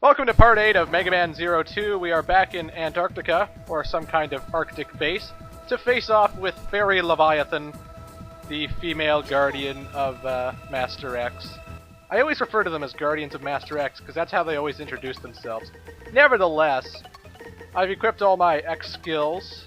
Welcome to part 8 of Mega Man 02. We are back in Antarctica, or some kind of Arctic base, to face off with Fairy Leviathan, the female guardian of Master X. I always refer to them as Guardians of Master X, because that's how they always introduce themselves. Nevertheless, I've equipped all my X skills,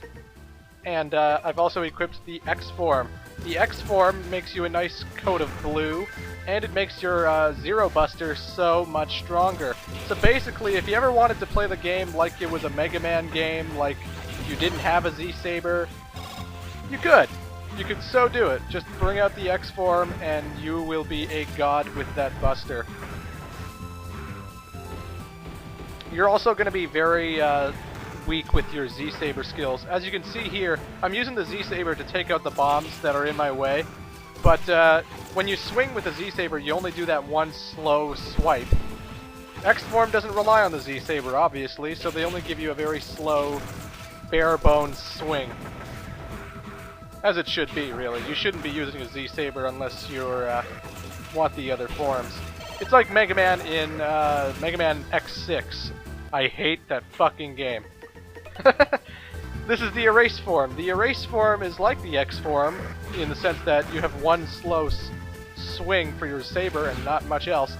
and I've also equipped the X form. The X form makes you a nice coat of blue, and it makes your Zero Buster so much stronger. So basically, if you ever wanted to play the game like it was a Mega Man game, like you didn't have a Z-Saber, you could. You could so do it. Just bring out the X form, and you will be a god with that Buster. You're also going to be very weak with your Z-Saber skills. As you can see here, I'm using the Z-Saber to take out the bombs that are in my way, but when you swing with the Z-Saber, you only do that one slow swipe. X-Form doesn't rely on the Z-Saber, obviously, so they only give you a very slow, bare-bones swing. As it should be, really. You shouldn't be using a Z-Saber unless you want the other forms. It's like Mega Man in Mega Man X6. I hate that fucking game. This is the Erase form. The Erase form is like the X form in the sense that you have one slow swing for your saber and not much else.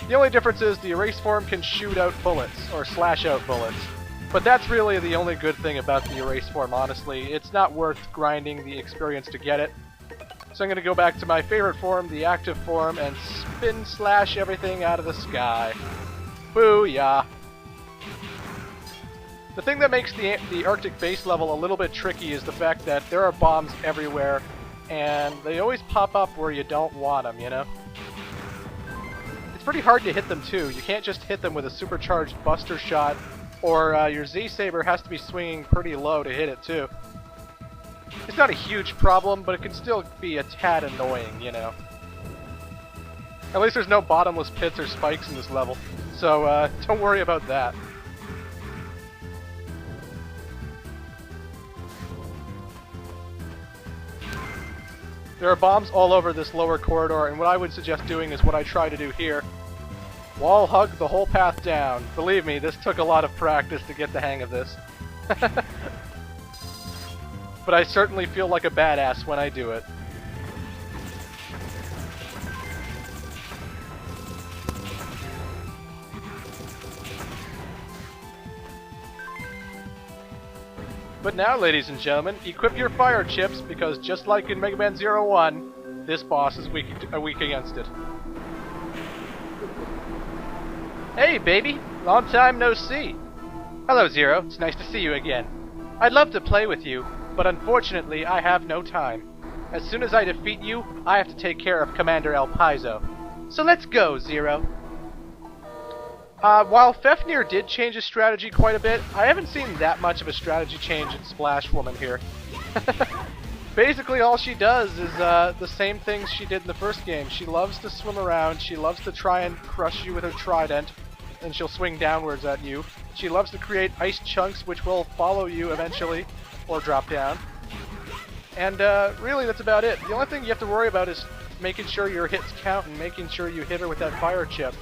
The only difference is the Erase form can shoot out bullets, or slash out bullets. But that's really the only good thing about the Erase form, honestly. It's not worth grinding the experience to get it. So I'm going to go back to my favorite form, the active form, and spin slash everything out of the sky. Booyah! The thing that makes the Arctic base level a little bit tricky is the fact that there are bombs everywhere, and they always pop up where you don't want them, you know? It's pretty hard to hit them too. You can't just hit them with a supercharged Buster Shot, or your Z-Saber has to be swinging pretty low to hit it too. It's not a huge problem, but it can still be a tad annoying, you know? At least there's no bottomless pits or spikes in this level, so don't worry about that. There are bombs all over this lower corridor, and what I would suggest doing is what I try to do here. Wall hug the whole path down. Believe me, this took a lot of practice to get the hang of this. But I certainly feel like a badass when I do it. But now, ladies and gentlemen, equip your fire chips, because just like in Mega Man 01, this boss is weak against it. Hey, baby! Long time no see! Hello, Zero. It's nice to see you again. I'd love to play with you, but unfortunately I have no time. As soon as I defeat you, I have to take care of Commander Elpizo. So let's go, Zero. While Fafnir did change his strategy quite a bit, I haven't seen that much of a strategy change in Splash Woman here. Basically all she does is the same things she did in the first game. She loves to swim around, she loves to try and crush you with her trident, and she'll swing downwards at you. She loves to create ice chunks which will follow you eventually, or drop down. And really that's about it. The only thing you have to worry about is making sure your hits count and making sure you hit her with that fire chip.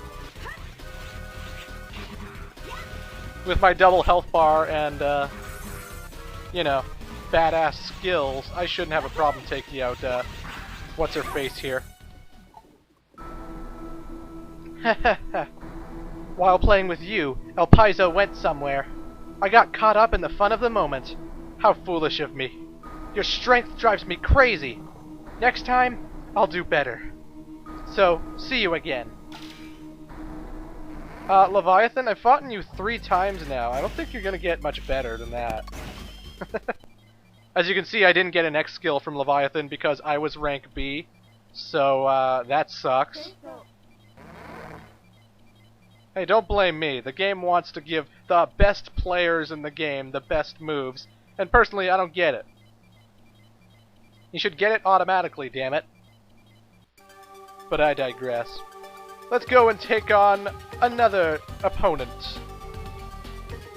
With my double health bar and, you know, badass skills, I shouldn't have a problem taking out, what's-her-face here. While playing with you, Elpizo went somewhere. I got caught up in the fun of the moment. How foolish of me. Your strength drives me crazy. Next time, I'll do better. So, see you again. Leviathan, I've fought you 3 times now. I don't think you're gonna get much better than that. As you can see, I didn't get an X skill from Leviathan because I was rank B. So, that sucks. Hey, don't blame me. The game wants to give the best players in the game the best moves, and personally, I don't get it. You should get it automatically, damn it. But I digress. Let's go and take on another opponent.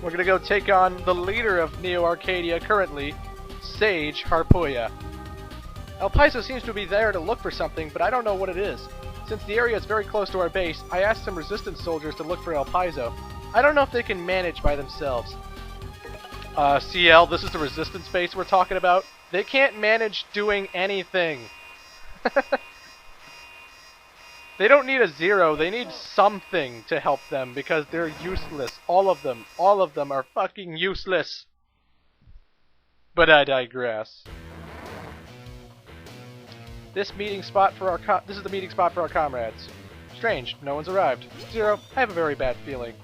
We're gonna go take on the leader of Neo Arcadia currently, Sage Harpuia. Elpizo seems to be there to look for something, but I don't know what it is. Since the area is very close to our base, I asked some resistance soldiers to look for Elpizo. I don't know if they can manage by themselves. CL, this is the resistance base we're talking about. They can't manage doing anything. They don't need a zero, they need something to help them because they're useless. All of them are fucking useless. But I digress. This is the meeting spot for our comrades. Strange, no one's arrived. Zero, I have a very bad feeling.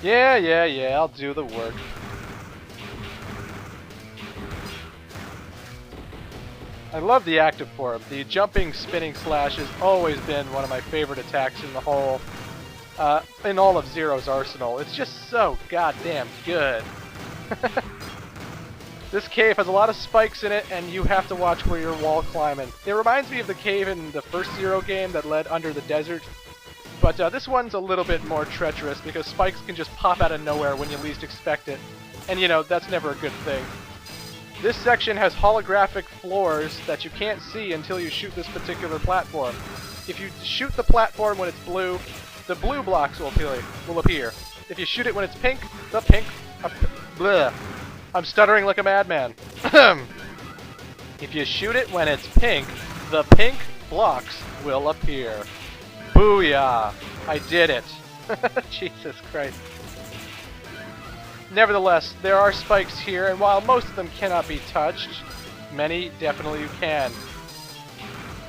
Yeah, I'll do the work. I love the active form. The jumping, spinning slash has always been one of my favorite attacks in the whole, in all of Zero's arsenal. It's just so goddamn good. This cave has a lot of spikes in it, and you have to watch where you're wall climbing. It reminds me of the cave in the first Zero game that led under the desert, but this one's a little bit more treacherous because spikes can just pop out of nowhere when you least expect it, and you know, that's never a good thing. This section has holographic floors that you can't see until you shoot this particular platform. If you shoot the platform when it's blue, the blue blocks will appear. If you shoot it when it's pink, the pink... bleh. I'm stuttering like a madman. If you shoot it when it's pink, the pink blocks will appear. Booyah! I did it. Jesus Christ. Nevertheless, there are spikes here, and while most of them cannot be touched, many definitely can.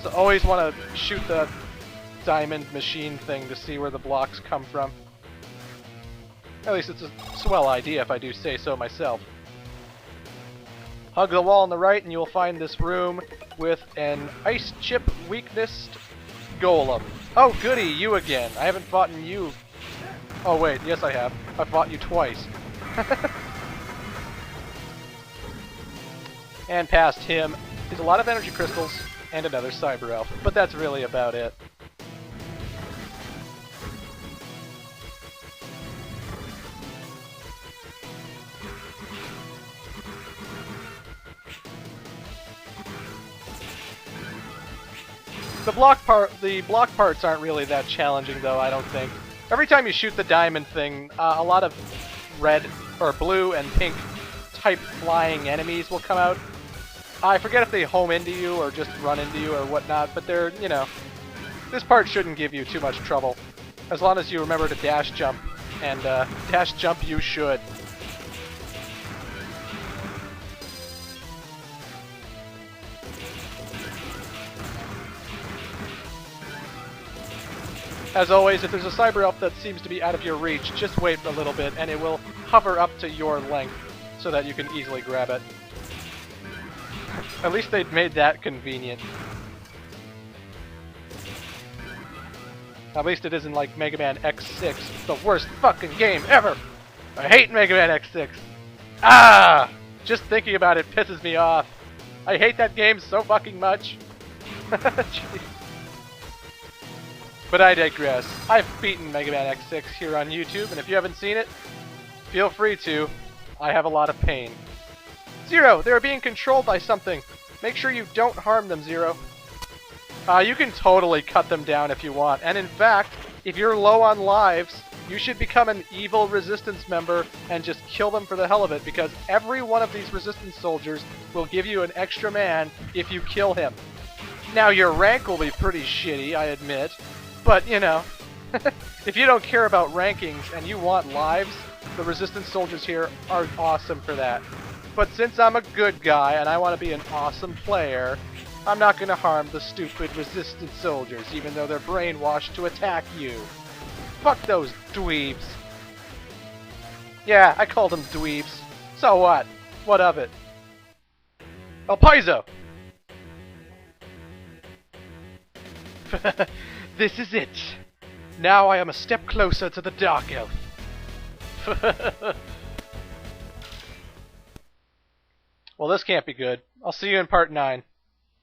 So always want to shoot the diamond machine thing to see where the blocks come from. At least it's a swell idea if I do say so myself. Hug the wall on the right and you will find this room with an ice chip weakness golem. Oh goody, you again. I haven't fought you. Oh wait, yes I have. I've fought you twice. And past him is a lot of energy crystals and another cyber elf, but that's really about it. The block parts aren't really that challenging though, I don't think. Every time you shoot the diamond thing, a lot of red or blue and pink type flying enemies will come out. I forget if they home into you or just run into you or whatnot, but they're, you know, this part shouldn't give you too much trouble. As long as you remember to dash jump, and dash jump you should. As always, if there's a cyber elf that seems to be out of your reach, just wait a little bit and it will hover up to your length so that you can easily grab it. At least they'd made that convenient. At least it isn't like Mega Man X6, the worst fucking game ever! I hate Mega Man X6! Ah! Just thinking about it pisses me off. I hate that game so fucking much. Jeez. But I digress. I've beaten Mega Man X6 here on YouTube, and if you haven't seen it, feel free to. I have a lot of pain. Zero! They're being controlled by something! Make sure you don't harm them, Zero. You can totally cut them down if you want, and in fact, if you're low on lives, you should become an evil resistance member and just kill them for the hell of it, because every one of these resistance soldiers will give you an extra man if you kill him. Now, your rank will be pretty shitty, I admit, but, you know, if you don't care about rankings and you want lives, the resistance soldiers here are awesome for that. But since I'm a good guy and I want to be an awesome player, I'm not going to harm the stupid resistance soldiers, even though they're brainwashed to attack you. Fuck those dweebs. Yeah, I called them dweebs. So what? What of it? Elpizo! This is it. Now I am a step closer to the Dark Elf. Well, this can't be good. I'll see you in part 9.